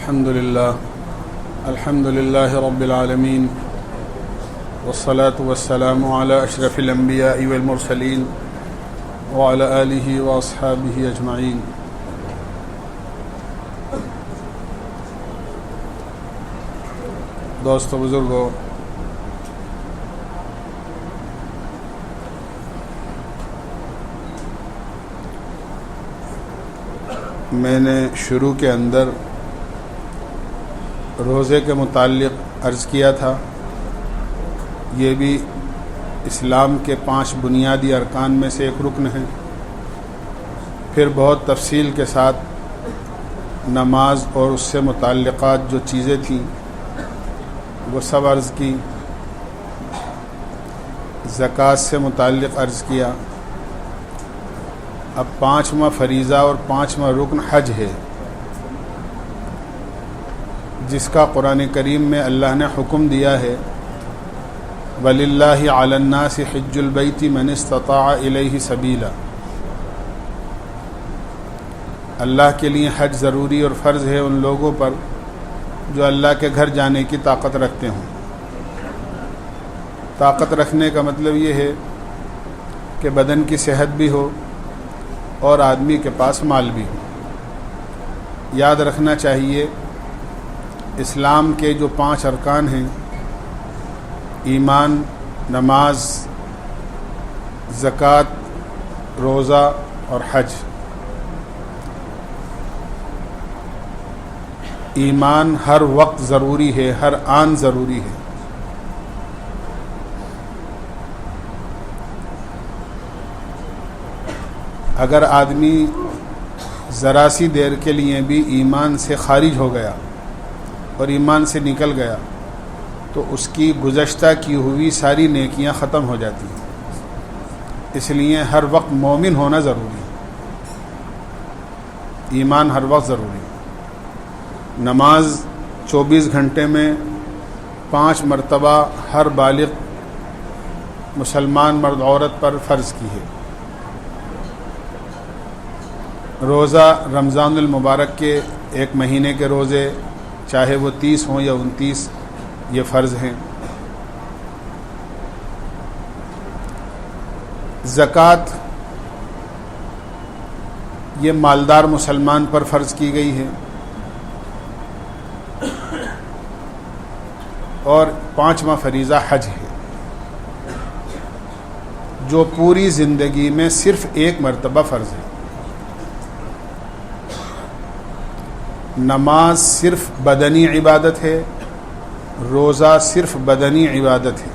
الحمد لله رب العالمين والصلاة والسلام على أشرف الأنبياء والمرسلين وعلى آله وأصحابه أجمعين. دوستو بزرگو، میں نے شروع کے اندر روزے کے متعلق عرض کیا تھا. یہ بھی اسلام کے 5 بنیادی ارکان میں سے ایک رکن ہے. پھر بہت تفصیل کے ساتھ نماز اور اس سے متعلقات جو چیزیں تھیں وہ سب عرض کی. زکوٰۃ سے متعلق عرض کیا. اب 5واں فریضہ اور 5واں رکن حج ہے، جس کا قرآن کریم میں اللہ نے حکم دیا ہے وَلِلَّهِ عَلَى النَّاسِ حِجُّ الْبَيْتِ مَنِ اسْتَطَاعَ إِلَيْهِ سَبِيلًا. اللہ کے لیے حج ضروری اور فرض ہے ان لوگوں پر جو اللہ کے گھر جانے کی طاقت رکھتے ہوں. طاقت رکھنے کا مطلب یہ ہے کہ بدن کی صحت بھی ہو اور آدمی کے پاس مال بھی ہو. یاد رکھنا چاہیے اسلام کے جو 5 ارکان ہیں، ایمان، نماز، زکوٰۃ، روزہ اور حج. ایمان ہر وقت ضروری ہے، ہر آن ضروری ہے. اگر آدمی ذرا سی دیر کے لیے بھی ایمان سے خارج ہو گیا اور ایمان سے نکل گیا تو اس کی گزشتہ کی ہوئی ساری نیکیاں ختم ہو جاتی ہیں. اس لیے ہر وقت مومن ہونا ضروری ہے. ایمان ہر وقت ضروری ہے. نماز 24 گھنٹے میں 5 مرتبہ ہر بالغ مسلمان مرد عورت پر فرض کی ہے. روزہ رمضان المبارک کے 1 مہینے کے روزے، چاہے وہ 30 ہوں یا 29، یہ فرض ہیں. زکوٰۃ یہ مالدار مسلمان پر فرض کی گئی ہے. اور 5واں فریضہ حج ہے، جو پوری زندگی میں صرف 1 مرتبہ فرض ہے. نماز صرف بدنی عبادت ہے، روزہ صرف بدنی عبادت ہے.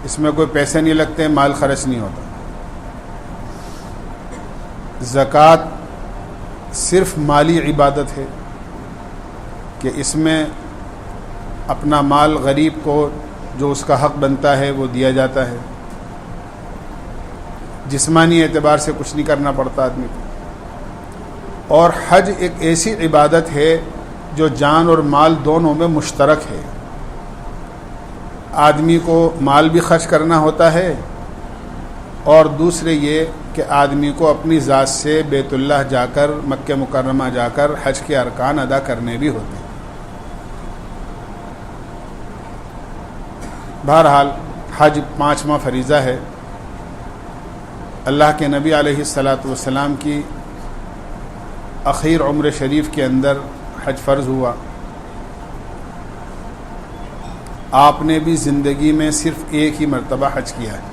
اس میں کوئی پیسے نہیں لگتے، مال خرچ نہیں ہوتا. زکوٰۃ صرف مالی عبادت ہے کہ اس میں اپنا مال غریب کو جو اس کا حق بنتا ہے وہ دیا جاتا ہے. جسمانی اعتبار سے کچھ نہیں کرنا پڑتا آدمی کو. اور حج ایک ایسی عبادت ہے جو جان اور مال دونوں میں مشترک ہے. آدمی کو مال بھی خرچ کرنا ہوتا ہے، اور دوسرے یہ کہ آدمی کو اپنی ذات سے بیت اللہ جا کر، مکہ مکرمہ جا کر حج کے ارکان ادا کرنے بھی ہوتے ہیں. بہرحال حج 5واں فریضہ ہے. اللہ کے نبی علیہ الصلاۃ والسلام کی اخیر عمر شریف کے اندر حج فرض ہوا. آپ نے بھی زندگی میں صرف 1 ہی مرتبہ حج کیا ہے.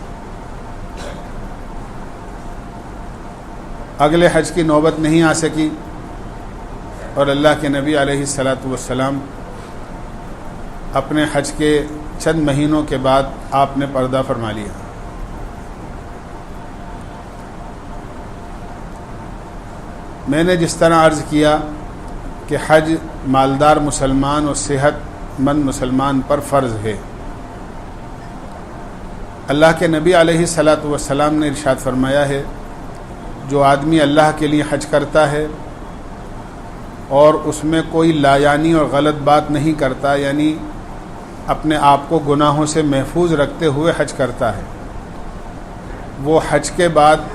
اگلے حج کی نوبت نہیں آ سکی، اور اللہ کے نبی علیہ الصلاۃ والسلام اپنے حج کے چند مہینوں کے بعد آپ نے پردہ فرما لیا. میں نے جس طرح عرض کیا کہ حج مالدار مسلمان اور صحت مند مسلمان پر فرض ہے. اللہ کے نبی علیہ الصلاۃ والسلام نے ارشاد فرمایا ہے، جو آدمی اللہ کے لیے حج کرتا ہے اور اس میں کوئی لایانی اور غلط بات نہیں کرتا، یعنی اپنے آپ کو گناہوں سے محفوظ رکھتے ہوئے حج کرتا ہے، وہ حج کے بعد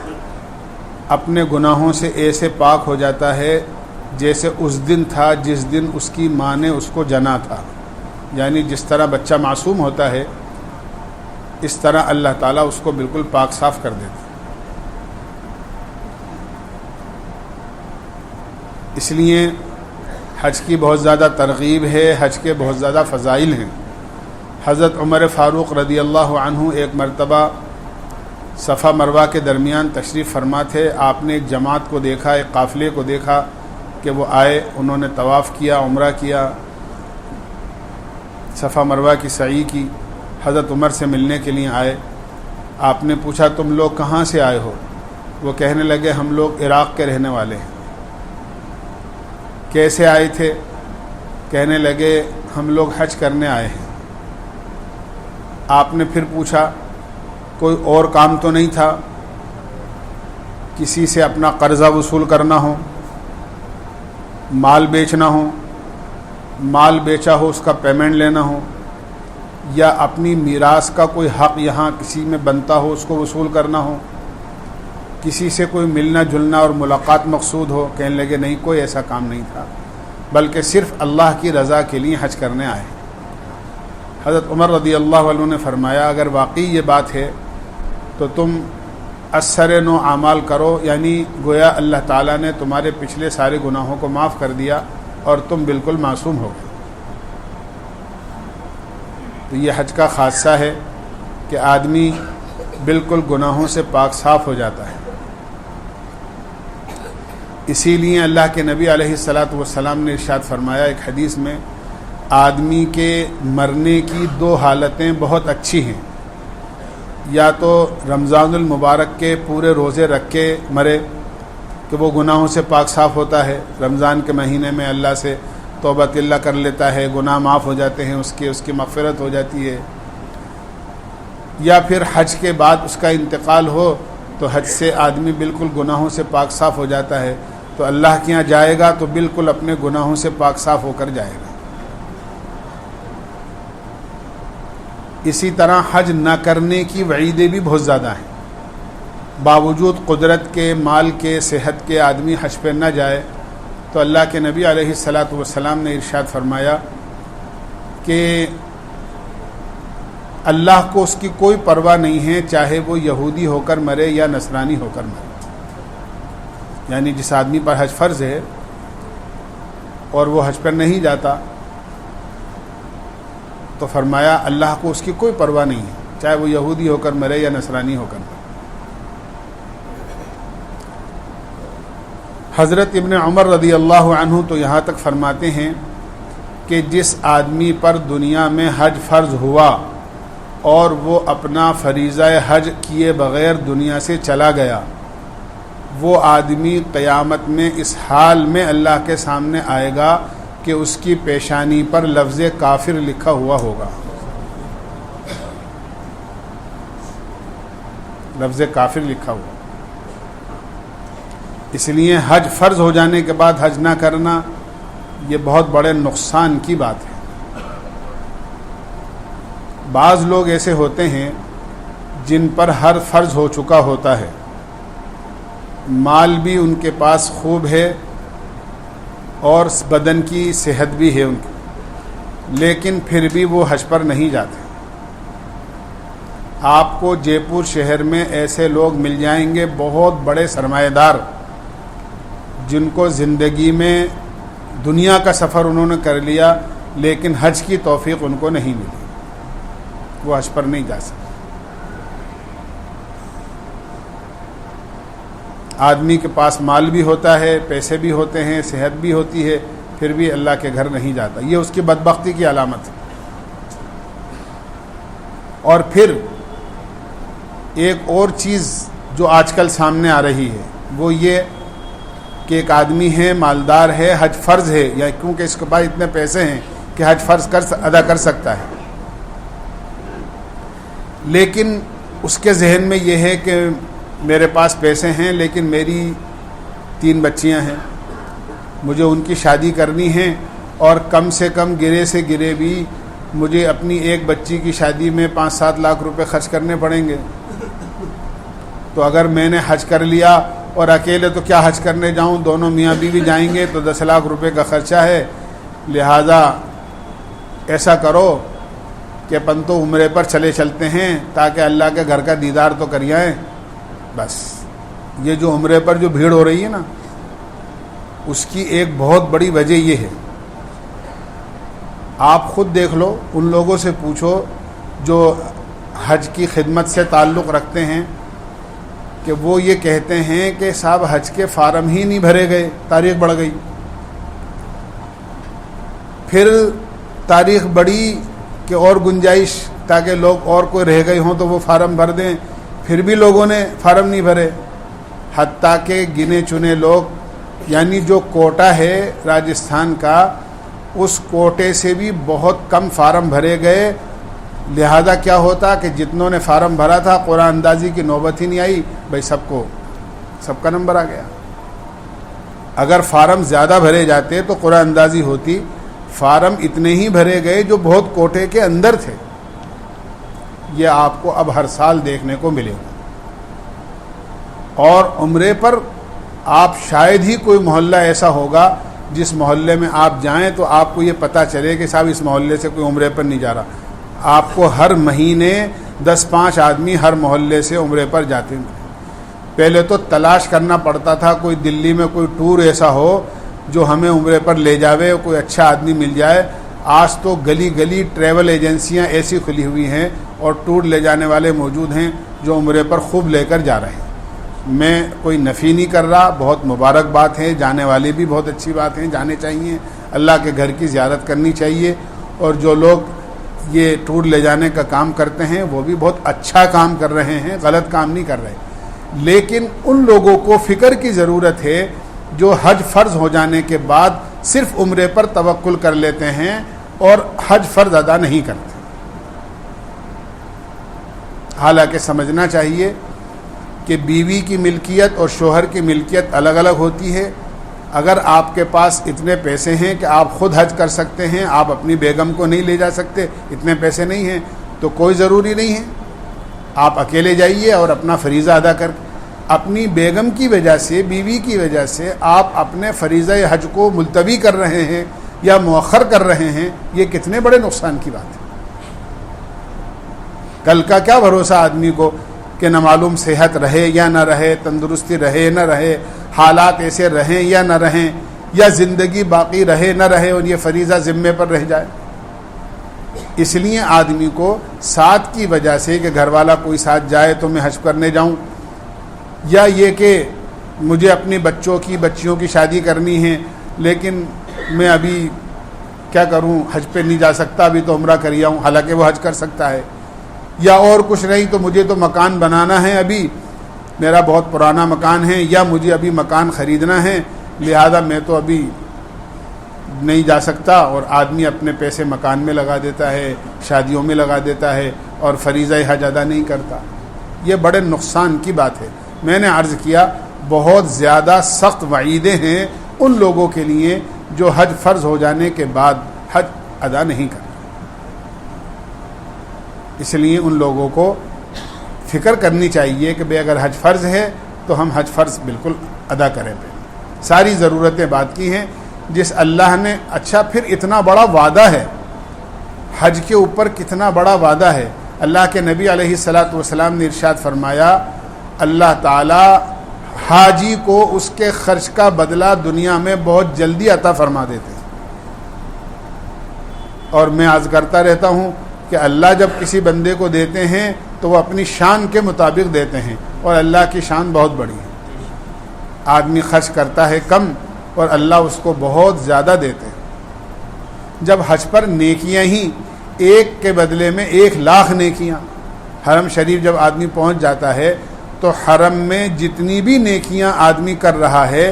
اپنے گناہوں سے ایسے پاک ہو جاتا ہے جیسے اس دن تھا جس دن اس کی ماں نے اس کو جنا تھا. یعنی جس طرح بچہ معصوم ہوتا ہے اس طرح اللہ تعالیٰ اس کو بالکل پاک صاف کر دیتا. اس لیے حج کی بہت زیادہ ترغیب ہے، حج کے بہت زیادہ فضائل ہیں. حضرت عمر فاروق رضی اللہ عنہ ایک مرتبہ صفا مروہ کے درمیان تشریف فرما تھے. آپ نے ایک جماعت کو دیکھا، ایک قافلے کو دیکھا کہ وہ آئے، انہوں نے طواف کیا، عمرہ کیا، صفا مروہ کی سعی کی. حضرت عمر سے ملنے کے لیے آئے. آپ نے پوچھا تم لوگ کہاں سے آئے ہو؟ وہ کہنے لگے ہم لوگ عراق کے رہنے والے ہیں. کیسے آئے تھے؟ کہنے لگے ہم لوگ حج کرنے آئے ہیں. آپ نے پھر پوچھا کوئی اور کام تو نہیں تھا؟ کسی سے اپنا قرضہ وصول کرنا ہو، مال بیچنا ہو، مال بیچا ہو اس کا پیمنٹ لینا ہو، یا اپنی میراث کا کوئی حق یہاں کسی میں بنتا ہو اس کو وصول کرنا ہو، کسی سے کوئی ملنا جلنا اور ملاقات مقصود ہو؟ کہنے لگے نہیں، کوئی ایسا کام نہیں تھا، بلکہ صرف اللہ کی رضا کے لیے حج کرنے آئے. حضرت عمر رضی اللہ عنہ نے فرمایا اگر واقعی یہ بات ہے تو تم اثر نو اعمال کرو، یعنی گویا اللہ تعالیٰ نے تمہارے پچھلے سارے گناہوں کو معاف کر دیا اور تم بالکل معصوم ہو گئے. تو یہ حج کا خاصہ ہے کہ آدمی بالکل گناہوں سے پاک صاف ہو جاتا ہے. اسی لیے اللہ کے نبی علیہ الصلاۃ والسلام نے ارشاد فرمایا ایک حدیث میں، آدمی کے مرنے کی دو حالتیں بہت اچھی ہیں. یا تو رمضان المبارک کے پورے روزے رکھ کے مرے کہ وہ گناہوں سے پاک صاف ہوتا ہے، رمضان کے مہینے میں اللہ سے توبہ اللہ کر لیتا ہے، گناہ معاف ہو جاتے ہیں، اس کی مغفرت ہو جاتی ہے. یا پھر حج کے بعد اس کا انتقال ہو تو حج سے آدمی بالکل گناہوں سے پاک صاف ہو جاتا ہے، تو اللہ کے یہاں جائے گا تو بالکل اپنے گناہوں سے پاک صاف ہو کر جائے گا. اسی طرح حج نہ کرنے کی وعیدیں بھی بہت زیادہ ہیں. باوجود قدرت کے، مال کے، صحت کے آدمی حج پہ نہ جائے تو اللہ کے نبی علیہ الصلاۃ والسلام نے ارشاد فرمایا کہ اللہ کو اس کی کوئی پرواہ نہیں ہے چاہے وہ یہودی ہو کر مرے یا نصرانی ہو کر مرے. یعنی جس آدمی پر حج فرض ہے اور وہ حج پر نہیں جاتا تو فرمایا اللہ کو اس کی کوئی پرواہ نہیں ہے چاہے وہ یہودی ہو کر مرے یا نصرانی ہو کر مرے. حضرت ابن عمر رضی اللہ عنہ تو یہاں تک فرماتے ہیں کہ جس آدمی پر دنیا میں حج فرض ہوا اور وہ اپنا فریضہ حج کیے بغیر دنیا سے چلا گیا، وہ آدمی قیامت میں اس حال میں اللہ کے سامنے آئے گا کہ اس کی پیشانی پر لفظ کافر لکھا ہوا ہوگا. لفظ کافر لکھا ہوا. اس لیے حج فرض ہو جانے کے بعد حج نہ کرنا یہ بہت بڑے نقصان کی بات ہے. بعض لوگ ایسے ہوتے ہیں جن پر ہر فرض ہو چکا ہوتا ہے، مال بھی ان کے پاس خوب ہے اور بدن کی صحت بھی ہے ان کی، لیکن پھر بھی وہ حج پر نہیں جاتے. آپ کو جے پور شہر میں ایسے لوگ مل جائیں گے، بہت بڑے سرمایہ دار، جن کو زندگی میں دنیا کا سفر انہوں نے کر لیا لیکن حج کی توفیق ان کو نہیں ملی، وہ حج پر نہیں جا سکتے. آدمی کے پاس مال بھی ہوتا ہے، پیسے بھی ہوتے ہیں، صحت بھی ہوتی ہے، پھر بھی اللہ کے گھر نہیں جاتا. یہ اس کی بدبختی کی علامت ہے. اور پھر ایک اور چیز جو آج کل سامنے آ رہی ہے وہ یہ کہ ایک آدمی ہے، مالدار ہے، حج فرض ہے، یا کیونکہ اس کے پاس اتنے پیسے ہیں کہ حج فرض ادا کر سکتا ہے، لیکن اس کے ذہن میں یہ ہے کہ میرے پاس پیسے ہیں لیکن میری 3 بچیاں ہیں، مجھے ان کی شادی کرنی ہے اور کم سے کم گرے سے گرے بھی مجھے اپنی ایک بچی کی شادی میں 5-7 لاکھ روپے خرچ کرنے پڑیں گے. تو اگر میں نے حج کر لیا اور اکیلے تو کیا حج کرنے جاؤں، دونوں میاں بیوی جائیں گے تو 10 لاکھ روپے کا خرچہ ہے، لہٰذا ایسا کرو کہ اپن تو عمرے پر چلتے ہیں تاکہ اللہ کے گھر کا دیدار تو کر آئیں۔ بس یہ جو عمرے پر جو بھیڑ ہو رہی ہے نا، اس کی ایک بہت بڑی وجہ یہ ہے، آپ خود دیکھ لو، ان لوگوں سے پوچھو جو حج کی خدمت سے تعلق رکھتے ہیں کہ وہ یہ کہتے ہیں کہ صاحب حج کے فارم ہی نہیں بھرے گئے، تاریخ بڑھ گئی، پھر تاریخ بڑھی کہ اور گنجائش تاکہ لوگ اور کوئی رہ گئے ہوں تو وہ فارم بھر دیں، پھر بھی لوگوں نے فارم نہیں بھرے، حتیٰ کہ گنے چنے لوگ، یعنی جو کوٹا ہے راجستھان کا، اس کوٹے سے بھی بہت کم فارم بھرے گئے۔ لہذا کیا ہوتا کہ جتنوں نے فارم بھرا تھا قرآن اندازی کی نوبت ہی نہیں آئی، بھائی سب کا نمبر آ گیا۔ اگر فارم زیادہ بھرے جاتے تو قرآن اندازی ہوتی، فارم اتنے ہی بھرے گئے جو بہت کوٹے کے اندر تھے۔ یہ آپ کو اب ہر سال دیکھنے کو ملے گا۔ اور عمرے پر آپ شاید ہی کوئی محلہ ایسا ہوگا جس محلے میں آپ جائیں تو آپ کو یہ پتہ چلے کہ صاحب اس محلے سے کوئی عمرے پر نہیں جا رہا۔ آپ کو ہر مہینے 10-5 آدمی ہر محلے سے عمرے پر جاتے ہیں۔ پہلے تو تلاش کرنا پڑتا تھا کوئی دلی میں کوئی ٹور ایسا ہو جو ہمیں عمرے پر لے جاوے، کوئی اچھا آدمی مل جائے۔ آج تو گلی گلی ٹریول ایجنسیاں ایسی کھلی ہوئی ہیں اور ٹور لے جانے والے موجود ہیں جو عمرے پر خوب لے کر جا رہے ہیں۔ میں کوئی نفی نہیں کر رہا، بہت مبارک بات ہے، جانے والے بھی بہت اچھی بات ہیں، جانے چاہیے، اللہ کے گھر کی زیارت کرنی چاہیے، اور جو لوگ یہ ٹور لے جانے کا کام کرتے ہیں وہ بھی بہت اچھا کام کر رہے ہیں، غلط کام نہیں کر رہے۔ لیکن ان لوگوں کو فکر کی ضرورت ہے جو حج فرض ہو جانے کے بعد صرف عمرے پر توکل کر لیتے ہیں اور حج فرض ادا نہیں کرتے۔ حالانکہ سمجھنا چاہیے کہ بیوی کی ملکیت اور شوہر کی ملکیت الگ الگ ہوتی ہے۔ اگر آپ کے پاس اتنے پیسے ہیں کہ آپ خود حج کر سکتے ہیں، آپ اپنی بیگم کو نہیں لے جا سکتے، اتنے پیسے نہیں ہیں، تو کوئی ضروری نہیں ہے، آپ اکیلے جائیے اور اپنا فریضہ ادا کر اپنی بیگم کی وجہ سے، بیوی کی وجہ سے آپ اپنے فریضہ حج کو ملتوی کر رہے ہیں یا مؤخر کر رہے ہیں، یہ کتنے بڑے نقصان کی بات ہے۔ کل کا کیا بھروسہ آدمی کو کہ نہ معلوم صحت رہے یا نہ رہے، تندرستی رہے نہ رہے، حالات ایسے رہیں یا نہ رہیں، یا زندگی باقی رہے نہ رہے اور یہ فریضہ ذمے پر رہ جائے۔ اس لیے آدمی کو ساتھ کی وجہ سے کہ گھر والا کوئی ساتھ جائے تو میں حج کرنے جاؤں، یا یہ کہ مجھے اپنی بچیوں کی شادی کرنی ہے لیکن میں ابھی کیا کروں، حج پہ نہیں جا سکتا، ابھی تو عمرہ کر آؤں، حالانکہ وہ حج کر سکتا ہے، یا اور کچھ نہیں تو مجھے تو مکان بنانا ہے، ابھی میرا بہت پرانا مکان ہے، یا مجھے ابھی مکان خریدنا ہے، لہذا میں تو ابھی نہیں جا سکتا، اور آدمی اپنے پیسے مکان میں لگا دیتا ہے، شادیوں میں لگا دیتا ہے اور فریضہ حج ادا نہیں کرتا۔ یہ بڑے نقصان کی بات ہے۔ میں نے عرض کیا بہت زیادہ سخت وعیدیں ہیں ان لوگوں کے لیے جو حج فرض ہو جانے کے بعد حج ادا نہیں کرتے۔ اس لیے ان لوگوں کو فکر کرنی چاہیے کہ بھئی اگر حج فرض ہے تو ہم حج فرض بالکل ادا کریں۔ ساری ضرورتیں بات کی ہیں جس اللہ نے، اچھا پھر اتنا بڑا وعدہ ہے حج کے اوپر، کتنا بڑا وعدہ ہے۔ اللہ کے نبی علیہ الصلاۃ والسلام نے ارشاد فرمایا اللہ تعالی حاجی کو اس کے خرچ کا بدلہ دنیا میں بہت جلدی عطا فرما دیتے ہیں۔ اور میں عرض کرتا رہتا ہوں کہ اللہ جب کسی بندے کو دیتے ہیں تو وہ اپنی شان کے مطابق دیتے ہیں، اور اللہ کی شان بہت بڑی ہے۔ آدمی خرچ کرتا ہے کم اور اللہ اس کو بہت زیادہ دیتے ہیں۔ جب حج پر نیکیاں ہی ایک کے بدلے میں 1,00,000 نیکیاں، حرم شریف جب آدمی پہنچ جاتا ہے تو حرم میں جتنی بھی نیکیاں آدمی کر رہا ہے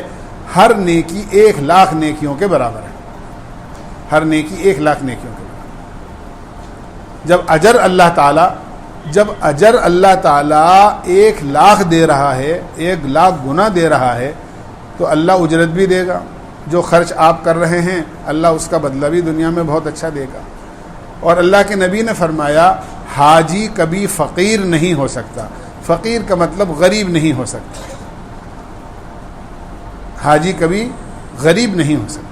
ہر نیکی 1,00,000 نیکیوں کے برابر ہے، ہر نیکی 1,00,000 نیکیوں کے برابر۔ جب اجر اللہ تعالیٰ 1,00,000 دے رہا ہے، 1,00,000 گنا دے رہا ہے، تو اللہ اجرت بھی دے گا۔ جو خرچ آپ کر رہے ہیں اللہ اس کا بدلہ بھی دنیا میں بہت اچھا دے گا۔ اور اللہ کے نبی نے فرمایا حاجی کبھی فقیر نہیں ہو سکتا، فقیر کا مطلب غریب نہیں ہو سکتا۔ حاجی کبھی غریب نہیں ہو سکتا۔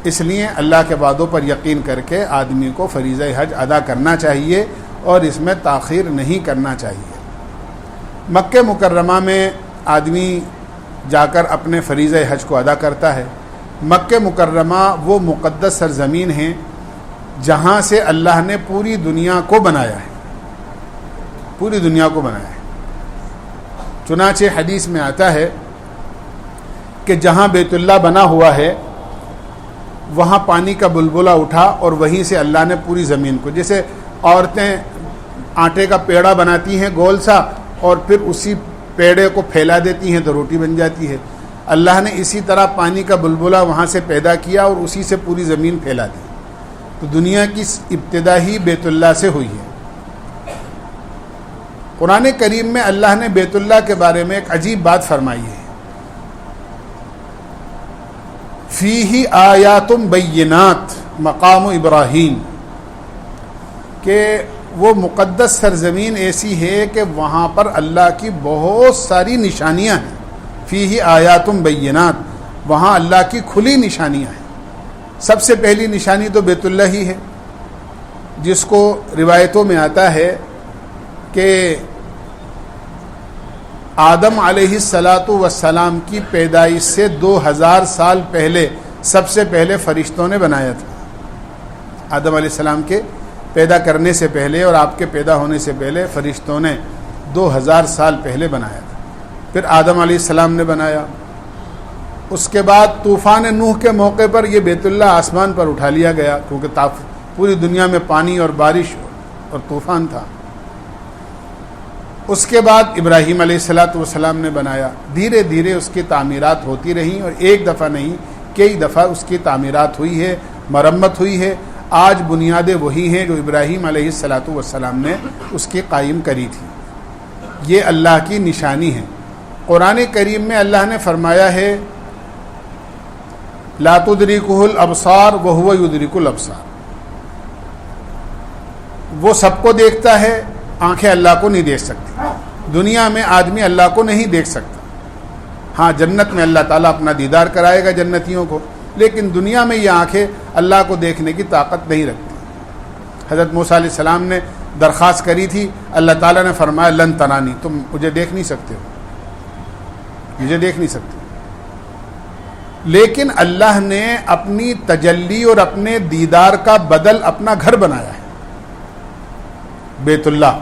اس لیے اللہ کے وعدوں پر یقین کر کے آدمی کو فریضہ حج ادا کرنا چاہیے اور اس میں تاخیر نہیں کرنا چاہیے۔ مکہ مکرمہ میں آدمی جا کر اپنے فریضہ حج کو ادا کرتا ہے۔ مکہ مکرمہ وہ مقدس سرزمین ہے جہاں سے اللہ نے پوری دنیا کو بنایا ہے، پوری دنیا کو بنایا ہے۔ چنانچہ حدیث میں آتا ہے کہ جہاں بیت اللہ بنا ہوا ہے وہاں پانی کا بلبلہ اٹھا اور وہیں سے اللہ نے پوری زمین کو، جیسے عورتیں آٹے کا پیڑا بناتی ہیں گول سا اور پھر اسی پیڑے کو پھیلا دیتی ہیں تو روٹی بن جاتی ہے، اللہ نے اسی طرح پانی کا بلبلہ وہاں سے پیدا کیا اور اسی سے پوری زمین پھیلا دی۔ تو دنیا کی ابتدا ہی بیت اللہ سے ہوئی ہے۔ قرآن کریم میں اللہ نے بیت اللہ کے بارے میں ایک عجیب بات فرمائی ہے، فیہ آیات بینات مقام ابراہیم، کہ وہ مقدس سرزمین ایسی ہے کہ وہاں پر اللہ کی بہت ساری نشانیاں ہیں۔ فیہ آیات بینات، وہاں اللہ کی کھلی نشانیاں ہیں۔ سب سے پہلی نشانی تو بیت اللہ ہی ہے، جس کو روایتوں میں آتا ہے کہ آدم علیہ السلام کی پیدائش سے 2000 سال پہلے سب سے پہلے فرشتوں نے بنایا تھا۔ آدم علیہ السلام کے پیدا کرنے سے پہلے اور آپ کے پیدا ہونے سے پہلے فرشتوں نے 2000 سال پہلے بنایا تھا۔ پھر آدم علیہ السلام نے بنایا۔ اس کے بعد طوفان نوح کے موقع پر یہ بیت اللہ آسمان پر اٹھا لیا گیا، کیونکہ پوری دنیا میں پانی اور بارش اور طوفان تھا۔ اس کے بعد ابراہیم علیہ السلام نے بنایا۔ دھیرے دھیرے اس کی تعمیرات ہوتی رہیں اور ایک دفعہ نہیں کئی دفعہ اس کی تعمیرات ہوئی ہے، مرمت ہوئی ہے۔ آج بنیادیں وہی ہیں جو ابراہیم علیہ السلام نے اس کی قائم کری تھی۔ یہ اللہ کی نشانی ہے۔ قرآن کریم میں اللہ نے فرمایا ہے لا تدرکہ الابصار وہو یدرک الابصار، وہ سب کو دیکھتا ہے، آنکھیں اللہ کو نہیں دیکھ سکتی۔ دنیا میں آدمی اللہ کو نہیں دیکھ سکتا، ہاں جنت میں اللہ تعالیٰ اپنا دیدار کرائے گا جنتیوں کو، لیکن دنیا میں یہ آنکھیں اللہ کو دیکھنے کی طاقت نہیں رکھتی۔ حضرت موسیٰ علیہ السلام نے درخواست کری تھی، اللہ تعالیٰ نے فرمایا لن ترانی، تم مجھے دیکھ نہیں سکتے ہو، مجھے دیکھ نہیں سکتے۔ لیکن اللہ نے اپنی تجلی اور اپنے دیدار کا بدل اپنا گھر بنایا ہے، بیت اللہ۔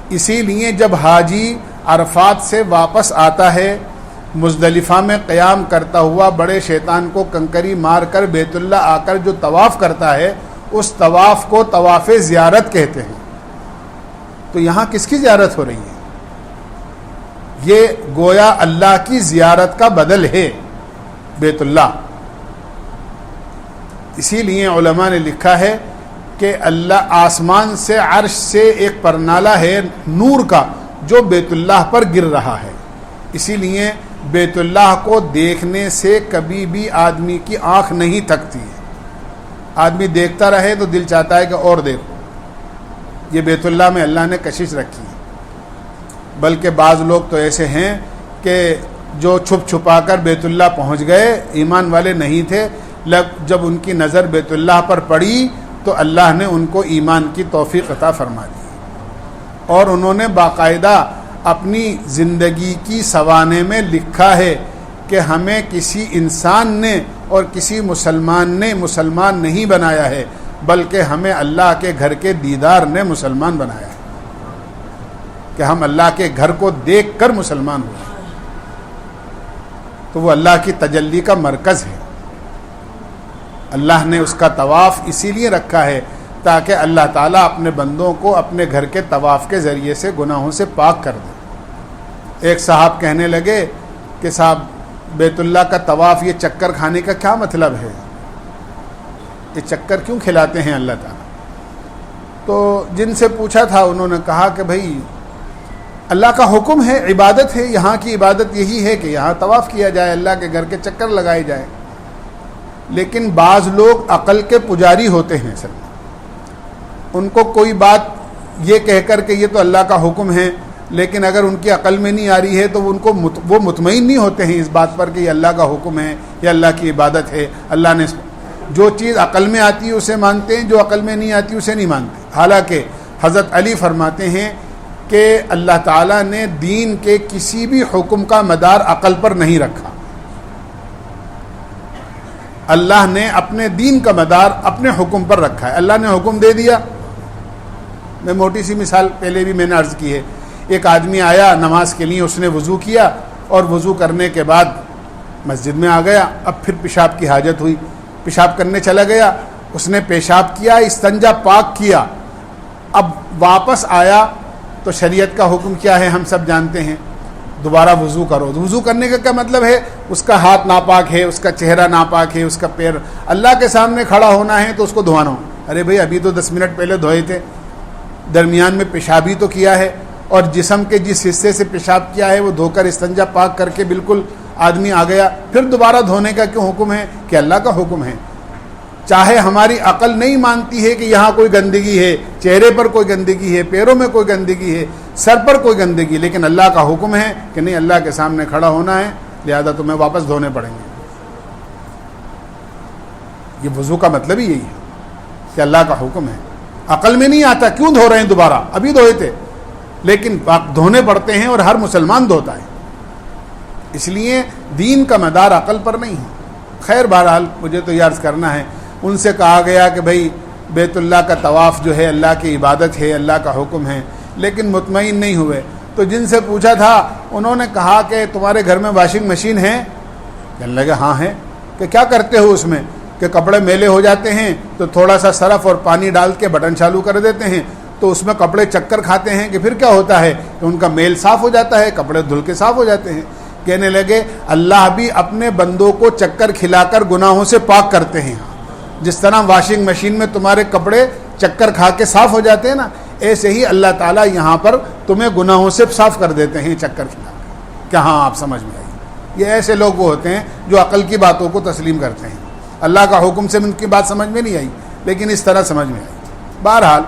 اسی لیے جب حاجی عرفات سے واپس آتا ہے، مزدلفہ میں قیام کرتا ہوا بڑے شیطان کو کنکری مار کر بیت اللہ آ کر جو طواف کرتا ہے، اس طواف کو طواف زیارت کہتے ہیں۔ تو یہاں کس کی زیارت ہو رہی ہے؟ یہ گویا اللہ کی زیارت کا بدل ہے بیت اللہ۔ اسی لیے علماء نے لکھا ہے کہ اللہ آسمان سے عرش سے ایک پرنالہ ہے نور کا جو بیت اللہ پر گر رہا ہے۔ اسی لیے بیت اللہ کو دیکھنے سے کبھی بھی آدمی کی آنکھ نہیں تھکتی ہے۔ آدمی دیکھتا رہے تو دل چاہتا ہے کہ اور دیکھو۔ یہ بیت اللہ میں اللہ نے کشش رکھی ہے۔ بلکہ بعض لوگ تو ایسے ہیں کہ جو چھپ چھپا کر بیت اللہ پہنچ گئے، ایمان والے نہیں تھے، جب ان کی نظر بیت اللہ پر پڑی تو اللہ نے ان کو ایمان کی توفیق عطا فرما دی، اور انہوں نے باقاعدہ اپنی زندگی کی سوانے میں لکھا ہے کہ ہمیں کسی انسان نے اور کسی مسلمان نے مسلمان نہیں بنایا ہے، بلکہ ہمیں اللہ کے گھر کے دیدار نے مسلمان بنایا ہے، کہ ہم اللہ کے گھر کو دیکھ کر مسلمان ہوئے۔ تو وہ اللہ کی تجلی کا مرکز ہے۔ اللہ نے اس کا طواف اسی لیے رکھا ہے تاکہ اللہ تعالیٰ اپنے بندوں کو اپنے گھر کے طواف کے ذریعے سے گناہوں سے پاک کر دے۔ ایک صاحب کہنے لگے کہ صاحب بیت اللہ کا طواف یہ چکر کھانے کا کیا مطلب ہے؟ یہ چکر کیوں کھلاتے ہیں اللہ تعالیٰ؟ تو جن سے پوچھا تھا انہوں نے کہا کہ بھائی اللہ کا حکم ہے، عبادت ہے، یہاں کی عبادت یہی ہے کہ یہاں طواف کیا جائے، اللہ کے گھر کے چکر لگائے جائے۔ لیکن بعض لوگ عقل کے پجاری ہوتے ہیں سر، ان کو کوئی بات یہ کہہ کر کہ یہ تو اللہ کا حکم ہے، لیکن اگر ان کی عقل میں نہیں آ رہی ہے تو وہ مطمئن نہیں ہوتے ہیں اس بات پر کہ یہ اللہ کا حکم ہے یا اللہ کی عبادت ہے. اللہ نے جو چیز عقل میں آتی ہے اسے مانتے ہیں, جو عقل میں نہیں آتی اسے نہیں مانتے. حالانکہ حضرت علی فرماتے ہیں کہ اللہ تعالیٰ نے دین کے کسی بھی حکم کا مدار عقل پر نہیں رکھا. اللہ نے اپنے دین کا مدار اپنے حکم پر رکھا ہے. اللہ نے حکم دے دیا. میں موٹی سی مثال پہلے بھی میں نے عرض کی ہے. ایک آدمی آیا نماز کے لیے, اس نے وضو کیا اور وضو کرنے کے بعد مسجد میں آ گیا. اب پھر پیشاب کی حاجت ہوئی, پیشاب کرنے چلا گیا, اس نے پیشاب کیا, استنجا پاک کیا. اب واپس آیا تو شریعت کا حکم کیا ہے ہم سب جانتے ہیں, دوبارہ وضو کرو. وضو کرنے کا کیا مطلب ہے؟ اس کا ہاتھ ناپاک ہے, اس کا چہرہ ناپاک ہے, اس کا پیر, اللہ کے سامنے کھڑا ہونا ہے تو اس کو دھوانا ہو. ارے بھائی ابھی تو 10 منٹ پہلے دھوئے تھے, درمیان میں پیشاب ہی تو کیا ہے, اور جسم کے جس حصے سے پیشاب کیا ہے وہ دھو کر استنجا پاک کر کے بالکل آدمی آ گیا. پھر دوبارہ دھونے کا کیوں حکم ہے؟ کہ اللہ کا حکم ہے. چاہے ہماری عقل نہیں مانتی ہے کہ یہاں کوئی گندگی ہے, چہرے پر کوئی گندگی ہے, پیروں میں کوئی گندگی ہے, سر پر کوئی گندگی, لیکن اللہ کا حکم ہے کہ نہیں, اللہ کے سامنے کھڑا ہونا ہے, لہذا تمہیں واپس دھونے پڑیں گے. یہ وضو کا مطلب ہی یہی ہے کہ اللہ کا حکم ہے. عقل میں نہیں آتا کیوں دھو رہے ہیں دوبارہ, ابھی دھوئے تھے, لیکن دھونے پڑتے ہیں اور ہر مسلمان دھوتا ہے. اس لیے دین کا مدار عقل پر نہیں ہے. خیر بہرحال مجھے تو یہ عرض کرنا ہے, ان سے کہا گیا کہ بھائی بیت اللہ کا طواف جو ہے اللہ کی عبادت ہے, اللہ کا حکم ہے, لیکن مطمئن نہیں ہوئے. تو جن سے پوچھا تھا انہوں نے کہا کہ تمہارے گھر میں واشنگ مشین ہے؟ کہنے لگے ہاں ہے. کہ کیا کرتے ہو اس میں؟ کہ کپڑے میلے ہو جاتے ہیں تو تھوڑا سا سرف اور پانی ڈال کے بٹن چالو کر دیتے ہیں تو اس میں کپڑے چکر کھاتے ہیں کہ پھر کیا ہوتا ہے کہ ان کا میل صاف ہو جاتا ہے, کپڑے دھل کے صاف ہو جاتے ہیں. کہنے لگے اللہ بھی اپنے بندوں کو چکر کھلا کر گناہوں سے پاک کرتے ہیں. جس طرح واشنگ مشین میں تمہارے کپڑے چکر کھا کے صاف ہو جاتے ہیں نا, ایسے ہی اللہ تعالیٰ یہاں پر تمہیں گناہوں سے صاف کر دیتے ہیں چکر کھلا کے. کہ ہاں آپ سمجھ میں آئی. یہ ایسے لوگ وہ ہوتے ہیں جو عقل کی باتوں کو تسلیم کرتے ہیں. اللہ کا حکم سے ان کی بات سمجھ میں نہیں آئی, لیکن اس طرح سمجھ میں آئی. بہرحال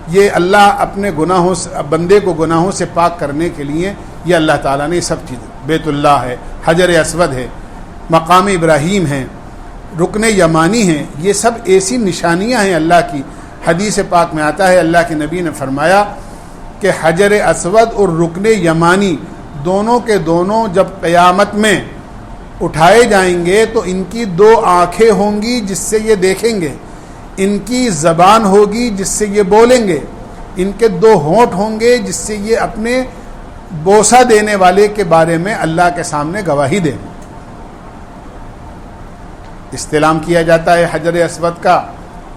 یہ اللہ اپنے گناہوں سے, بندے کو گناہوں سے پاک کرنے کے لیے یہ اللہ تعالیٰ نے سب چیزیں, بیت اللہ ہے, حجر اسود ہے, مقام ابراہیم ہے, رکن یمانی ہیں, یہ سب ایسی نشانیاں ہیں اللہ کی. حدیث پاک میں آتا ہے اللہ کے نبی نے فرمایا کہ حجر اسود اور رکن یمانی دونوں کے دونوں جب قیامت میں اٹھائے جائیں گے تو ان کی 2 آنکھیں ہوں گی جس سے یہ دیکھیں گے, ان کی زبان ہوگی جس سے یہ بولیں گے, ان کے 2 ہونٹ ہوں گے جس سے یہ اپنے بوسہ دینے والے کے بارے میں اللہ کے سامنے گواہی دیں. استلام کیا جاتا ہے حجر اسود کا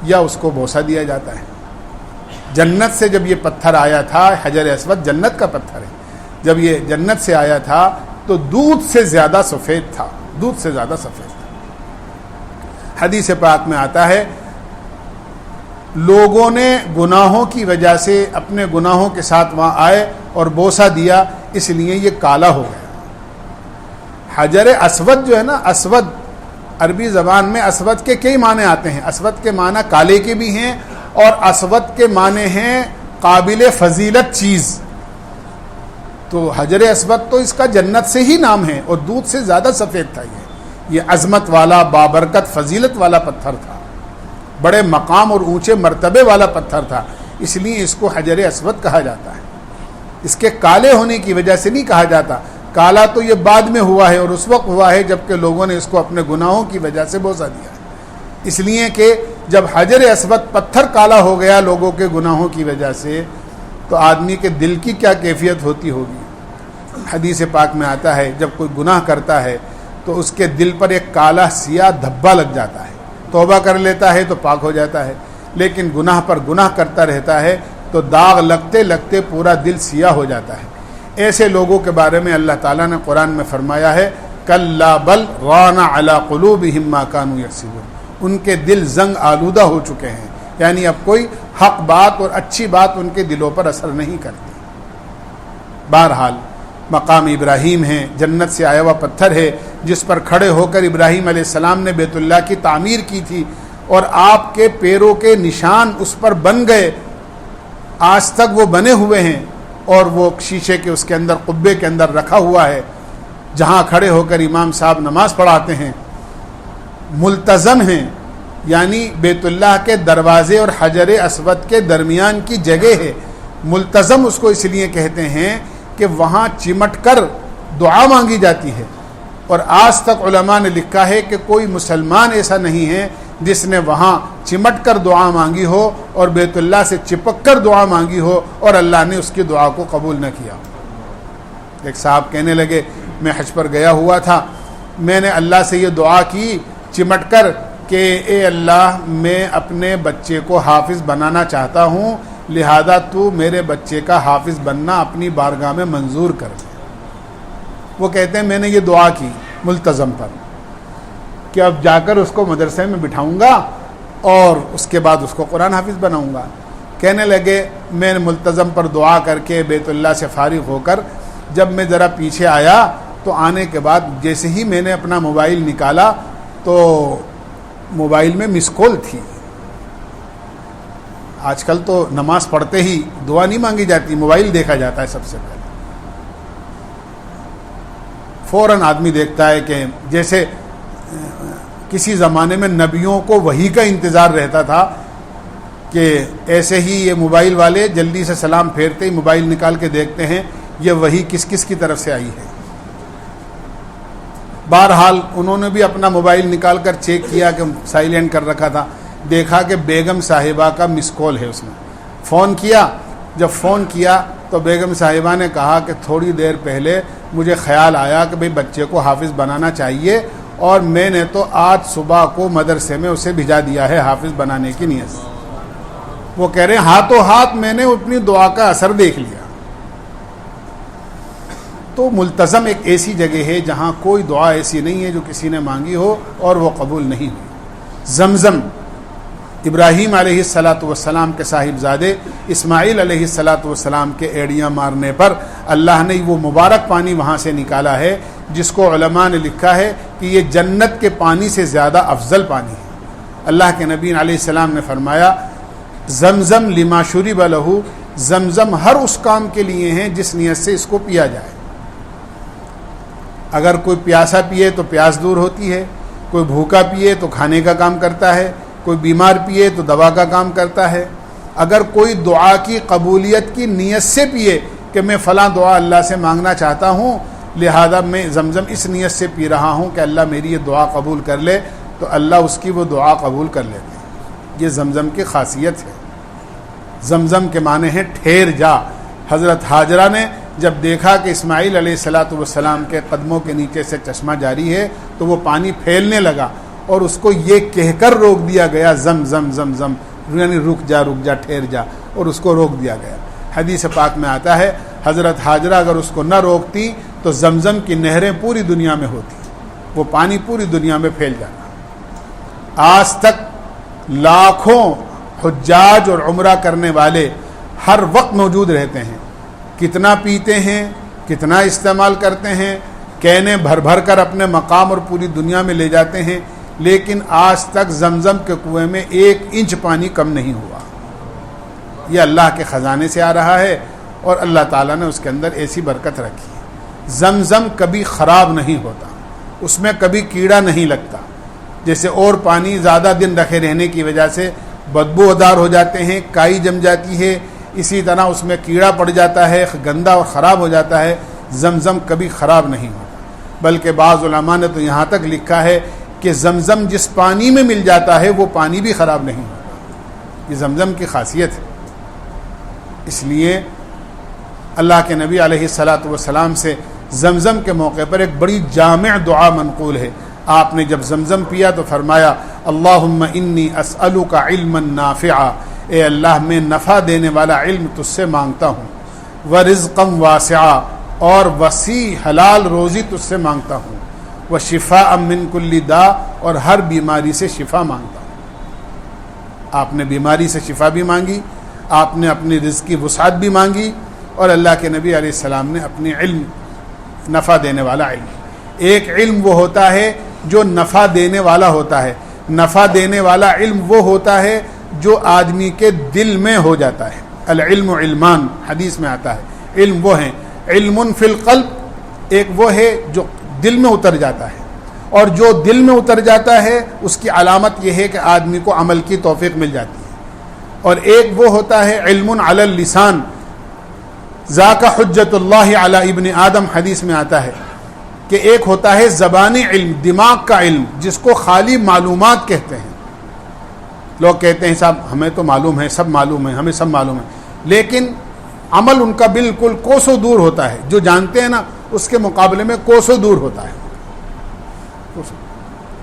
یا اس کو بوسہ دیا جاتا ہے. جنت سے جب یہ پتھر آیا تھا, حجر اسود جنت کا پتھر ہے, جب یہ جنت سے آیا تھا تو دودھ سے زیادہ سفید تھا, دودھ سے زیادہ سفید تھا. حدیث پاک میں آتا ہے لوگوں نے گناہوں کی وجہ سے اپنے گناہوں کے ساتھ وہاں آئے اور بوسہ دیا, اس لیے یہ کالا ہو گیا. حجر اسود جو ہے نا, اسود عربی زبان میں اسود کے کئی معنی آتے ہیں. اسود کے معنی کالے کے بھی ہیں اور اسود کے معنی ہیں قابل فضیلت چیز. تو حجر اسود تو اس کا جنت سے ہی نام ہے اور دودھ سے زیادہ سفید تھا. یہ عظمت والا, بابرکت, فضیلت والا پتھر تھا, بڑے مقام اور اونچے مرتبے والا پتھر تھا, اس لیے اس کو حجر اسود کہا جاتا ہے. اس کے کالے ہونے کی وجہ سے نہیں کہا جاتا. کالا تو یہ بعد میں ہوا ہے اور اس وقت ہوا ہے جب کہ لوگوں نے اس کو اپنے گناہوں کی وجہ سے بوسہ دیا ہے. اس لیے کہ جب حجر اسود پتھر کالا ہو گیا لوگوں کے گناہوں کی وجہ سے تو آدمی کے دل کی کیا کیفیت ہوتی ہوگی. حدیث پاک میں آتا ہے جب کوئی گناہ کرتا ہے تو اس کے دل پر ایک کالا سیاہ دھبا لگ جاتا ہے. توبہ کر لیتا ہے تو پاک ہو جاتا ہے, لیکن گناہ پر گناہ کرتا رہتا ہے تو داغ لگتے لگتے پورا دل سیاہ ہو جاتا ہے. ایسے لوگوں کے بارے میں اللہ تعالیٰ نے قرآن میں فرمایا ہے کلا بل ران علی قلوبہم ما کانوا یکسبون, ان کے دل زنگ آلودہ ہو چکے ہیں, یعنی اب کوئی حق بات اور اچھی بات ان کے دلوں پر اثر نہیں کرتی. بہرحال مقام ابراہیم ہے, جنت سے آیا ہوا پتھر ہے جس پر کھڑے ہو کر ابراہیم علیہ السلام نے بیت اللہ کی تعمیر کی تھی اور آپ کے پیروں کے نشان اس پر بن گئے, آج تک وہ بنے ہوئے ہیں اور وہ شیشے کے اس کے اندر قبے کے اندر رکھا ہوا ہے جہاں کھڑے ہو کر امام صاحب نماز پڑھاتے ہیں، ملتزم ہیں، یعنی بیت اللہ کے دروازے اور حجر اسود کے درمیان کی جگہ ہے۔ ملتزم اس کو اس لیے کہتے ہیں کہ وہاں چمٹ کر دعا مانگی جاتی ہے، اور آج تک علماء نے لکھا ہے کہ کوئی مسلمان ایسا نہیں ہے جس نے وہاں چمٹ کر دعا مانگی ہو اور بیت اللہ سے چپک کر دعا مانگی ہو اور اللہ نے اس کی دعا کو قبول نہ کیا۔ ایک صاحب کہنے لگے میں حج پر گیا ہوا تھا، میں نے اللہ سے یہ دعا کی چمٹ کر کہ اے اللہ میں اپنے بچے کو حافظ بنانا چاہتا ہوں، لہذا تو میرے بچے کا حافظ بننا اپنی بارگاہ میں منظور کر دے۔ وہ کہتے ہیں میں نے یہ دعا کی ملتزم پر کہ اب جا کر اس کو مدرسے میں بٹھاؤں گا اور اس کے بعد اس کو قرآن حافظ بناؤں گا۔ کہنے لگے میں نے ملتزم پر دعا کر کے بیت اللہ سے فارغ ہو کر جب میں ذرا پیچھے آیا تو آنے کے بعد جیسے ہی میں نے اپنا موبائل نکالا تو موبائل میں مس کال تھی۔ آج کل تو نماز پڑھتے ہی دعا نہیں مانگی جاتی، موبائل دیکھا جاتا ہے سب سے پہلے۔ فوراً آدمی دیکھتا ہے کہ جیسے کسی زمانے میں نبیوں کو وحی کا انتظار رہتا تھا کہ ایسے ہی یہ موبائل والے جلدی سے سلام پھیرتے ہی موبائل نکال کے دیکھتے ہیں یہ وحی کس کس کی طرف سے آئی ہے۔ بہرحال انہوں نے بھی اپنا موبائل نکال کر چیک کیا کہ سائلنٹ کر رکھا تھا، دیکھا کہ بیگم صاحبہ کا مس کال ہے، اس نے فون کیا۔ جب فون کیا تو بیگم صاحبہ نے کہا کہ تھوڑی دیر پہلے مجھے خیال آیا کہ بھئی بچے کو حافظ بنانا چاہیے اور میں نے تو آج صبح کو مدرسے میں اسے بھیجا دیا ہے حافظ بنانے کی نیت سے۔ وہ کہہ رہے ہیں ہاتھوں ہاتھ میں نے اپنی دعا کا اثر دیکھ لیا۔ تو ملتزم ایک ایسی جگہ ہے جہاں کوئی دعا ایسی نہیں ہے جو کسی نے مانگی ہو اور وہ قبول نہیں ہوئی۔ زمزم ابراہیم علیہ الصلاۃ والسلام کے صاحبزادے اسماعیل علیہ الصلاۃ والسلام کے ایڑیاں مارنے پر اللہ نے وہ مبارک پانی وہاں سے نکالا ہے جس کو علماء نے لکھا ہے کہ یہ جنت کے پانی سے زیادہ افضل پانی ہے۔ اللہ کے نبی علیہ السلام نے فرمایا زمزم لما شرب لہ، زمزم ہر اس کام کے لیے ہیں جس نیت سے اس کو پیا جائے۔ اگر کوئی پیاسا پیے تو پیاس دور ہوتی ہے، کوئی بھوکا پیے تو کھانے کا کام کرتا ہے، کوئی بیمار پیے تو دوا کا کام کرتا ہے۔ اگر کوئی دعا کی قبولیت کی نیت سے پیے کہ میں فلاں دعا اللہ سے مانگنا چاہتا ہوں لہذا میں زمزم اس نیت سے پی رہا ہوں کہ اللہ میری یہ دعا قبول کر لے، تو اللہ اس کی وہ دعا قبول کر لیتے ہیں۔ یہ زمزم کی خاصیت ہے۔ زمزم کے معنی ہے ٹھہر جا۔ حضرت حاجرہ نے جب دیکھا کہ اسماعیل علیہ الصلاۃ والسلام کے قدموں کے نیچے سے چشمہ جاری ہے تو وہ پانی پھیلنے لگا اور اس کو یہ کہہ کر روک دیا گیا زم زم زم زم، یعنی رک جا ٹھہر جا، اور اس کو روک دیا گیا۔ حدیث پاک میں آتا ہے حضرت حاجرہ اگر اس کو نہ روکتی تو زمزم کی نہریں پوری دنیا میں ہوتی، وہ پانی پوری دنیا میں پھیل جاتا۔ آج تک لاکھوں حجاج اور عمرہ کرنے والے ہر وقت موجود رہتے ہیں، کتنا پیتے ہیں، کتنا استعمال کرتے ہیں، کینے بھر بھر کر اپنے مقام اور پوری دنیا میں لے جاتے ہیں، لیکن آج تک زمزم کے کنویں میں 1 انچ پانی کم نہیں ہوا۔ یہ اللہ کے خزانے سے آ رہا ہے اور اللہ تعالیٰ نے اس کے اندر ایسی برکت رکھی ہے۔ زمزم کبھی خراب نہیں ہوتا، اس میں کبھی کیڑا نہیں لگتا۔ جیسے اور پانی زیادہ دن رکھے رہنے کی وجہ سے بدبودار ہو جاتے ہیں، کائی جم جاتی ہے، اسی طرح اس میں کیڑا پڑ جاتا ہے، گندا اور خراب ہو جاتا ہے۔ زمزم کبھی خراب نہیں ہوتا، بلکہ بعض علماء نے تو یہاں تک لکھا ہے کہ زمزم جس پانی میں مل جاتا ہے وہ پانی بھی خراب نہیں ہوتا۔ یہ زمزم کی خاصیت ہے۔ اس لیے اللہ کے نبی علیہ الصلاۃ والسلام سے زمزم کے موقع پر ایک بڑی جامع دعا منقول ہے۔ آپ نے جب زمزم پیا تو فرمایا اللہم انی اسألک علما نافعا، اے اللہ میں نفع دینے والا علم تجھ سے مانگتا ہوں، ورزقا واسعا، اور وسیع حلال روزی تجھ سے مانگتا ہوں، وشفاء من کل داء، اور ہر بیماری سے شفا مانگتا ہوں۔ آپ نے بیماری سے شفا بھی مانگی، آپ نے اپنی رزق کی وسعت بھی مانگی، اور اللہ کے نبی علیہ السلام نے اپنی علم، نفع دینے والا علم۔ ایک علم وہ ہوتا ہے جو نفع دینے والا ہوتا ہے، نفع دینے والا علم وہ ہوتا ہے جو آدمی کے دل میں ہو جاتا ہے۔ العلم علمان، حدیث میں آتا ہے علم وہ ہیں، علم فی القلب ایک وہ ہے جو دل میں اتر جاتا ہے، اور جو دل میں اتر جاتا ہے اس کی علامت یہ ہے کہ آدمی کو عمل کی توفیق مل جاتی ہے، اور ایک وہ ہوتا ہے علم علی اللسان، ذاک حجت اللہ علی ابن آدم، حدیث میں آتا ہے کہ ایک ہوتا ہے زبانی علم، دماغ کا علم، جس کو خالی معلومات کہتے ہیں۔ لوگ کہتے ہیں صاحب ہمیں تو معلوم ہے، سب معلوم ہے، ہمیں سب معلوم ہے، لیکن عمل ان کا بالکل کوسوں دور ہوتا ہے، جو جانتے ہیں نا اس کے مقابلے میں کوسوں دور ہوتا ہے،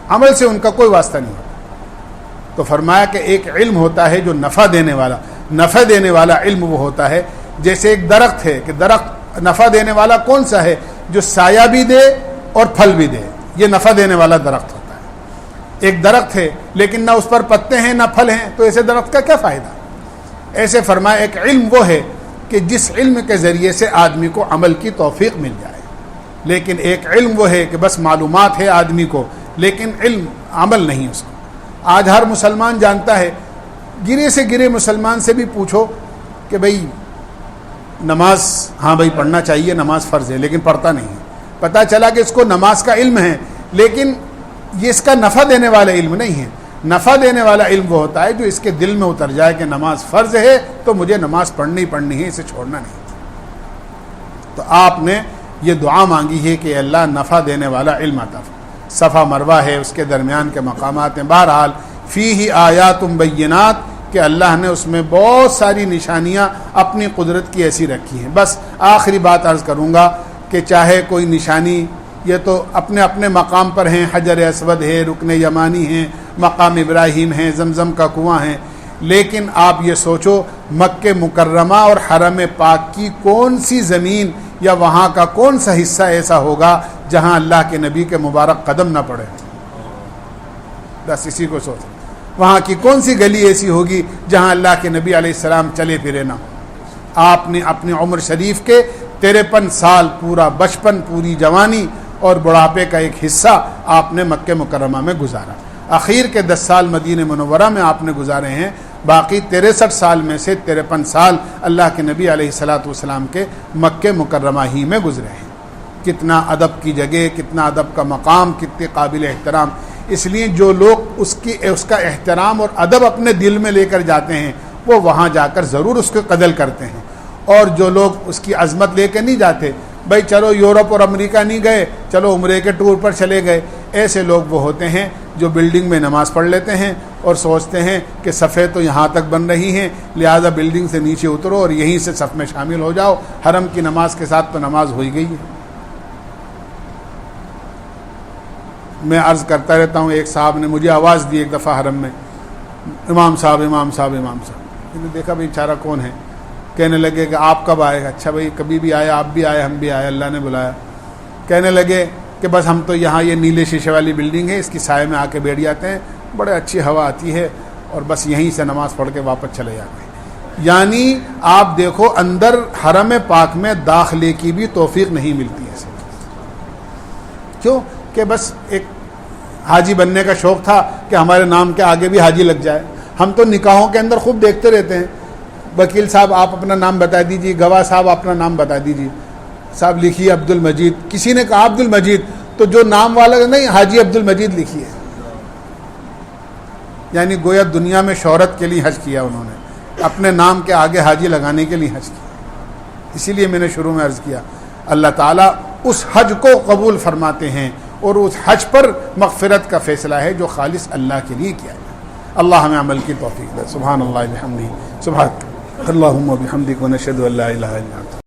عمل سے ان کا کوئی واسطہ نہیں ہوتا۔ تو فرمایا کہ ایک علم ہوتا ہے جو نفع دینے والا علم وہ ہوتا ہے جیسے ایک درخت ہے، کہ درخت نفع دینے والا کون سا ہے؟ جو سایہ بھی دے اور پھل بھی دے، یہ نفع دینے والا درخت ہوتا ہے۔ ایک درخت ہے لیکن نہ اس پر پتے ہیں نہ پھل ہیں، تو ایسے درخت کا کیا فائدہ؟ ایسے فرمایا ایک علم وہ ہے کہ جس علم کے ذریعے سے آدمی کو عمل کی توفیق مل جائے، لیکن ایک علم وہ ہے کہ بس معلومات ہے آدمی کو لیکن علم عمل نہیں اس کو۔ آج ہر مسلمان جانتا ہے، گرے سے گرے مسلمان سے بھی پوچھو کہ بھئی نماز، ہاں بھئی پڑھنا چاہیے، نماز فرض ہے، لیکن پڑھتا نہیں ہے۔ پتہ چلا کہ اس کو نماز کا علم ہے لیکن یہ اس کا نفع دینے والا علم نہیں ہے۔ نفع دینے والا علم وہ ہوتا ہے جو اس کے دل میں اتر جائے کہ نماز فرض ہے تو مجھے نماز پڑھنی ہے، اسے چھوڑنا نہیں۔ تو آپ نے یہ دعا مانگی ہے کہ اللہ نفع دینے والا علم عطا فرما۔ صفا مروہ ہے، اس کے درمیان کے مقامات ہیں، بہرحال فیہ آیات بینات، کہ اللہ نے اس میں بہت ساری نشانیاں اپنی قدرت کی ایسی رکھی ہیں۔ بس آخری بات عرض کروں گا کہ چاہے کوئی نشانی، یہ تو اپنے اپنے مقام پر ہیں، حجر اسود ہے، رکن یمانی ہیں، مقام ابراہیم ہیں، زمزم کا کنواں ہیں، لیکن آپ یہ سوچو مکہ مکرمہ اور حرم پاک کی کون سی زمین یا وہاں کا کون سا حصہ ایسا ہوگا جہاں اللہ کے نبی کے مبارک قدم نہ پڑے؟ بس اسی کو سوچو، وہاں کی کون سی گلی ایسی ہوگی جہاں اللہ کے نبی علیہ السلام چلے پھرے نہ ہو؟ آپ نے اپنی عمر شریف کے 53 سال، پورا بچپن، پوری جوانی اور بڑھاپے کا ایک حصہ آپ نے مکہ مکرمہ میں گزارا۔ اخیر کے 10 سال مدینہ منورہ میں آپ نے گزارے ہیں، باقی 63 سال میں سے 53 سال اللہ کے نبی علیہ السلام کے مکہ مکرمہ ہی میں گزرے ہیں۔ کتنا ادب کی جگہ، کتنا ادب کا مقام، کتنے قابل احترام۔ اس لیے جو لوگ اس کا احترام اور ادب اپنے دل میں لے کر جاتے ہیں وہ وہاں جا کر ضرور اس کی قدر کرتے ہیں، اور جو لوگ اس کی عظمت لے کے نہیں جاتے، بھائی چلو یورپ اور امریکہ نہیں گئے، چلو عمرے کے ٹور پر چلے گئے، ایسے لوگ وہ ہوتے ہیں جو بلڈنگ میں نماز پڑھ لیتے ہیں اور سوچتے ہیں کہ صفیں تو یہاں تک بن رہی ہیں، لہذا بلڈنگ سے نیچے اترو اور یہیں سے صف میں شامل ہو جاؤ، حرم کی نماز کے ساتھ تو نماز ہو ہی گئی ہے۔ میں عرض کرتا رہتا ہوں، ایک صاحب نے مجھے آواز دی ایک دفعہ حرم میں، امام صاحب امام صاحب امام صاحب۔ میں نے دیکھا بھائی بیچارہ کون ہے؟ کہنے لگے کہ آپ کب آئے گا؟ اچھا بھائی کبھی بھی آئے، آپ بھی آئے، ہم بھی آئے، اللہ نے بلایا۔ کہنے لگے کہ بس ہم تو یہاں یہ نیلے شیشے والی بلڈنگ ہے، اس کی سائے میں آ کے بیٹھ جاتے ہیں، بڑے اچھی ہوا آتی ہے اور بس یہیں سے نماز پڑھ کے واپس چلے جاتے ہیں۔ یعنی آپ دیکھو اندر حرم پاک میں داخلے کی بھی توفیق نہیں ملتی ہے۔ کیوں؟ کہ بس ایک حاجی بننے کا شوق تھا کہ ہمارے نام کے آگے بھی حاجی لگ جائے۔ ہم تو نکاحوں کے اندر خوب دیکھتے رہتے ہیں، وکیل صاحب آپ اپنا نام بتا دیجیے، گواہ صاحب اپنا نام بتا دیجیے، صاحب لکھیے عبد المجید، کسی نے کہا عبد المجید تو جو نام والا نہیں، حاجی عبد المجید لکھیے۔ یعنی گویا دنیا میں شہرت کے لیے حج کیا انہوں نے، اپنے نام کے آگے حاجی لگانے کے لیے حج کیا۔ اسی لیے میں نے شروع میں عرض کیا، اللہ تعالیٰ اس حج کو قبول فرماتے ہیں اور اس حج پر مغفرت کا فیصلہ ہے جو خالص اللہ کے لیے کیا ہے۔ اللہ ہمیں عمل کی توفیق دے۔ سبحان اللہ بحمدہ، سبحانک اللہم و بحمدک، ونشہد ان لا الہ الا انت۔